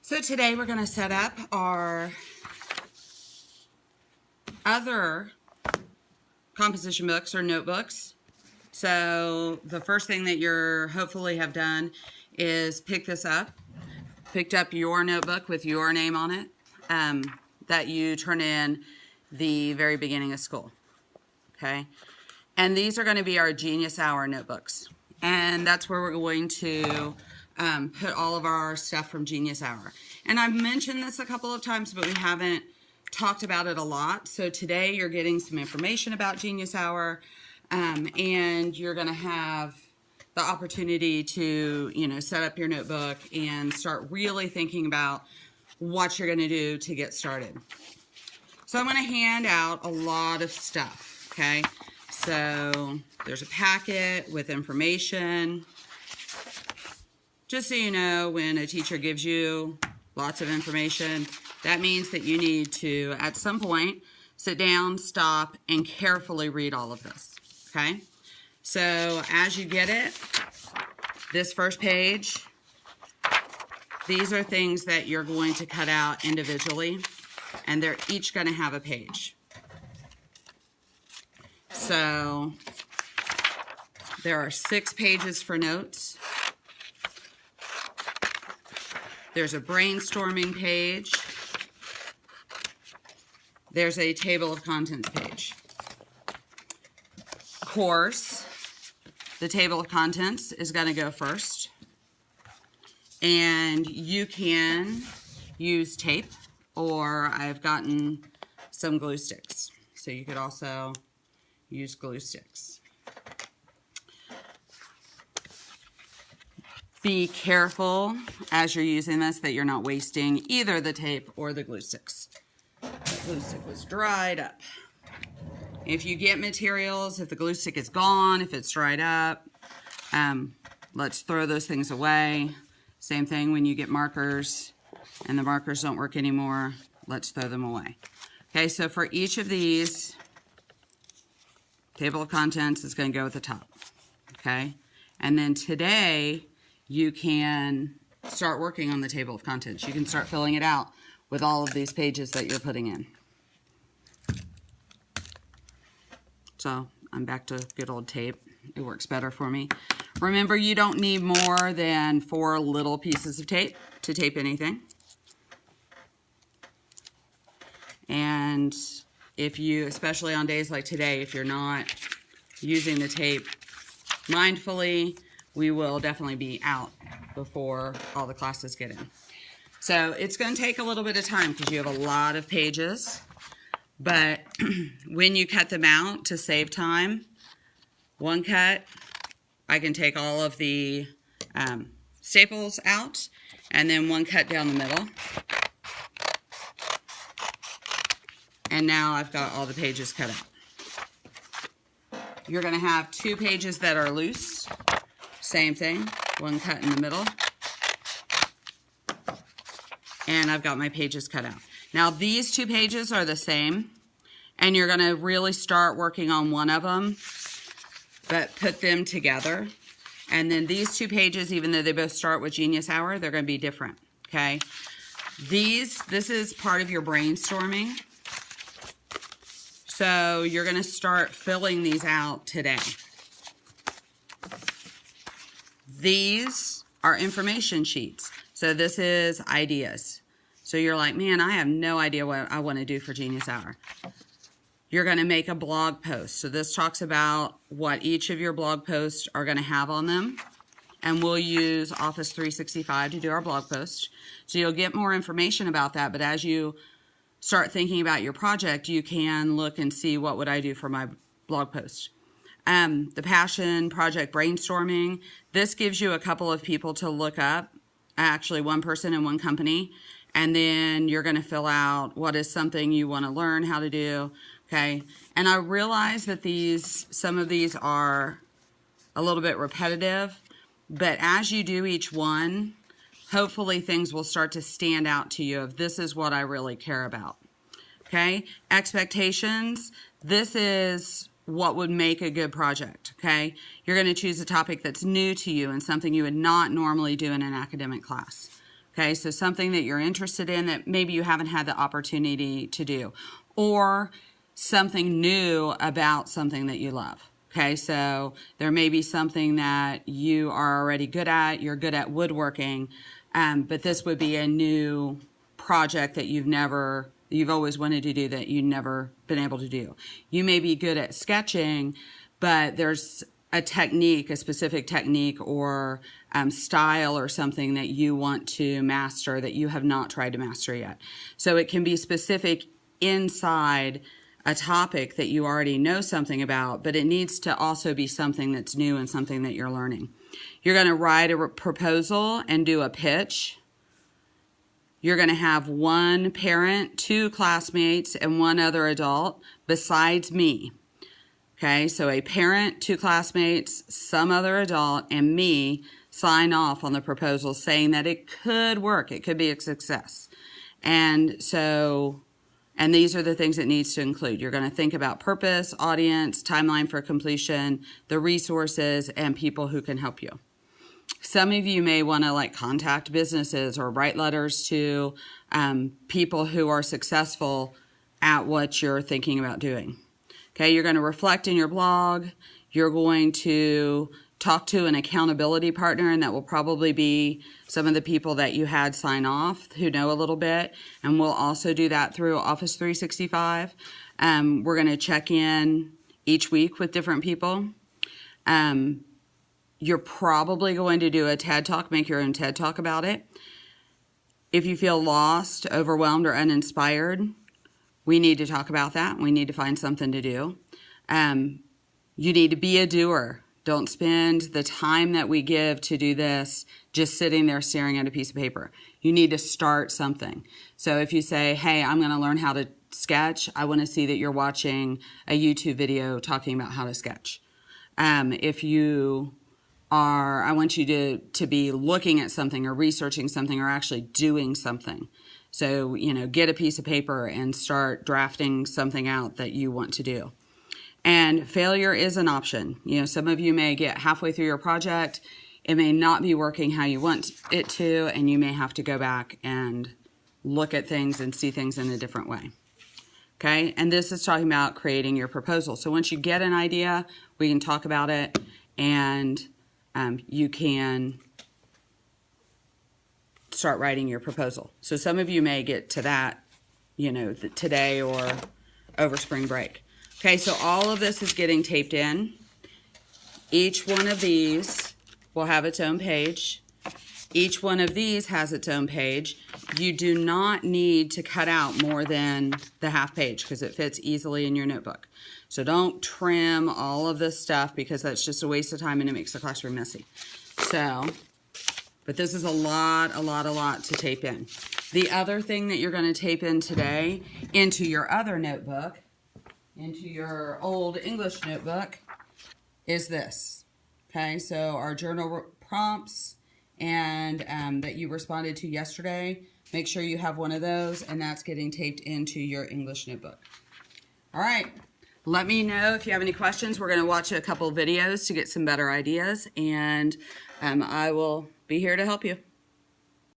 So today we're going to set up our other composition books or notebooks. So the first thing that you're hopefully have done is picked up your notebook with your name on it that you turn in the very beginning of school. Okay, and these are going to be our Genius Hour notebooks, and that's where we're going to put all of our stuff from Genius Hour. And I've mentioned this a couple of times, but we haven't talked about it a lot. So today you're getting some information about Genius Hour, and you're going to have the opportunity to, set up your notebook and start really thinking about what you're going to do to get started. So I'm going to hand out a lot of stuff, okay? So there's a packet with information. Just so you know, when a teacher gives you lots of information, that means that you need to, at some point, sit down, stop, and carefully read all of this, okay? So as you get it, this first page, these are things that you're going to cut out individually, and they're each going to have a page. So there are 6 pages for notes. There's a brainstorming page. There's a table of contents page. Of course, the table of contents is going to go first. And you can use tape, or I've gotten some glue sticks. So you could also use glue sticks. Be careful as you're using this that you're not wasting either the tape or the glue sticks. The glue stick was dried up. If you get materials, if the glue stick is gone, if it's dried up, let's throw those things away. Same thing when you get markers and the markers don't work anymore, let's throw them away. Okay, so for each of these, table of contents is going to go at the top. Okay, and then today, you can start working on the table of contents. You can start filling it out with all of these pages that you're putting in. So I'm back to good old tape. It works better for me. Remember, you don't need more than 4 little pieces of tape to tape anything. And if you, especially on days like today, if you're not using the tape mindfully, we will definitely be out before all the classes get in. So it's going to take a little bit of time because you have a lot of pages. But when you cut them out to save time, one cut, I can take all of the staples out, and then one cut down the middle. And now I've got all the pages cut out. You're going to have 2 pages that are loose. Same thing, one cut in the middle. And I've got my pages cut out. Now these 2 pages are the same, and you're going to really start working on one of them, but put them together. And then these 2 pages, even though they both start with Genius Hour, they're going to be different, okay? This is part of your brainstorming. So you're going to start filling these out today. These are information sheets. So this is ideas. So you're like, man, I have no idea what I want to do for Genius Hour. You're going to make a blog post. So this talks about what each of your blog posts are going to have on them. And we'll use Office 365 to do our blog post. So you'll get more information about that. But as you start thinking about your project, you can look and see what would I do for my blog post. The passion project brainstorming, this gives you a couple of people to look up, actually one person and one company, and then you're going to fill out what is something you want to learn how to do, okay? And I realize that some of these are a little bit repetitive, but as you do each one, hopefully things will start to stand out to you of this is what I really care about, okay? Expectations, this is what would make a good project, okay? You're going to choose a topic that's new to you and something you would not normally do in an academic class, Okay, so something that you're interested in that maybe you haven't had the opportunity to do, or something new about something that you love. Okay, so there may be something that you are already good at. You're good at woodworking, but this would be a new project that you've always wanted to do that you've never been able to do. You may be good at sketching, but there's a specific technique or style or something that you want to master that you have not tried to master yet. So it can be specific inside a topic that you already know something about, but it needs to also be something that's new and something that you're learning. You're going to write a proposal and do a pitch. You're going to have one parent, two classmates, and one other adult besides me. Okay, so a parent, two classmates, some other adult, and me sign off on the proposal saying that it could work. It could be a success. And these are the things it needs to include. You're going to think about purpose, audience, timeline for completion, the resources, and people who can help you. Some of you may want to contact businesses or write letters to people who are successful at what you're thinking about doing. Okay, you're going to reflect in your blog. You're going to talk to an accountability partner, and that will probably be some of the people that you had sign off who know a little bit. And we'll also do that through Office 365. We're going to check in each week with different people. You're probably going to do a TED Talk, make your own TED Talk about it. If you feel lost, overwhelmed, or uninspired, we need to talk about that. We need to find something to do. You need to be a doer. Don't spend the time that we give to do this just sitting there staring at a piece of paper. You need to start something. So if you say, hey, I'm going to learn how to sketch, I want to see that you're watching a YouTube video talking about how to sketch. If you are, I want you to be looking at something or researching something or actually doing something. So, get a piece of paper and start drafting something out that you want to do. And failure is an option. Some of you may get halfway through your project. It may not be working how you want it to, and you may have to go back and look at things and see things in a different way. Okay? And this is talking about creating your proposal. So once you get an idea, we can talk about it, and you can start writing your proposal. So some of you may get to that, today or over spring break. Okay, so all of this is getting taped in. Each one of these will have its own page. Each one of these has its own page. You do not need to cut out more than the half page because it fits easily in your notebook. So don't trim all of this stuff because that's just a waste of time and it makes the classroom messy. But this is a lot to tape in. The other thing that you're going to tape in today into your other notebook, into your old English notebook, is this. Okay, so our journal prompts and that you responded to yesterday, make sure you have one of those, and that's getting taped into your English notebook. All right, let me know if you have any questions. We're going to watch a couple videos to get some better ideas, and I will be here to help you.